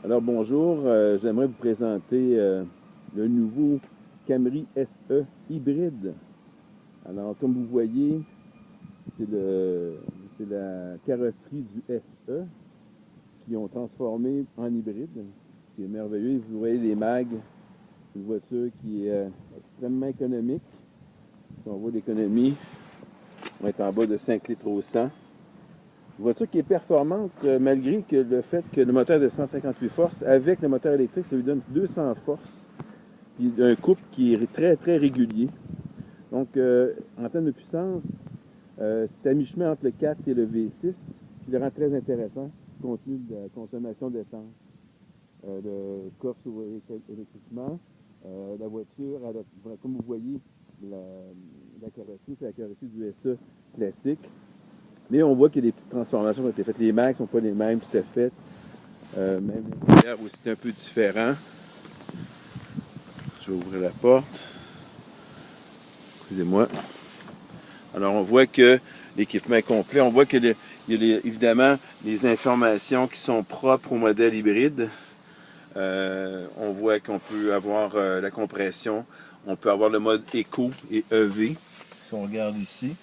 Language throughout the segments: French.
Alors bonjour, j'aimerais vous présenter le nouveau Camry SE hybride. Alors comme vous voyez, c'est la carrosserie du SE qui ont transformé en hybride. C'est merveilleux, vous voyez les mags, c'est une voiture qui est extrêmement économique. Si on voit l'économie, on va être en bas de 5 litres au 100. Une voiture qui est performante malgré que le fait que le moteur est de 158 forces, avec le moteur électrique, ça lui donne 200 forces, puis un couple qui est très très régulier. Donc en termes de puissance, c'est à mi-chemin entre le 4 et le V6, qui le rend très intéressant compte tenu de la consommation d'essence. Le coffre s'ouvre électriquement. La voiture, comme vous voyez, la carrosserie, c'est la carrosserie du SE classique. Mais on voit qu'il y a des petites transformations qui ont été faites. Les mags ne sont pas les mêmes tout à fait. Même l'intérieur aussi est un peu différent. Je vais ouvrir la porte. Excusez-moi. Alors on voit que l'équipement est complet. On voit qu'il y a évidemment les informations qui sont propres au modèle hybride. On voit qu'on peut avoir la compression. On peut avoir le mode Eco et EV. Si on regarde ici,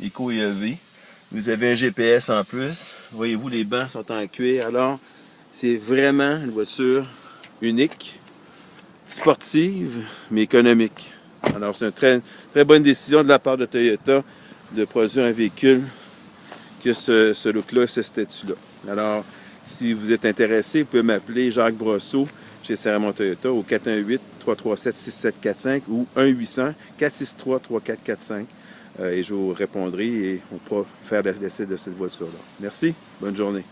Eco et EV. Vous avez un GPS en plus. Voyez-vous, les bancs sont en cuir. Alors, c'est vraiment une voiture unique, sportive, mais économique. Alors, c'est une très, très bonne décision de la part de Toyota de produire un véhicule qui a ce look-là, ce statut-là. Alors, si vous êtes intéressé, vous pouvez m'appeler Jacques Brosseau chez Saramon Toyota au 418-337-6745 ou 1-800-463-3445. Et je vous répondrai et on pourra faire l'essai de cette voiture-là. Merci, bonne journée.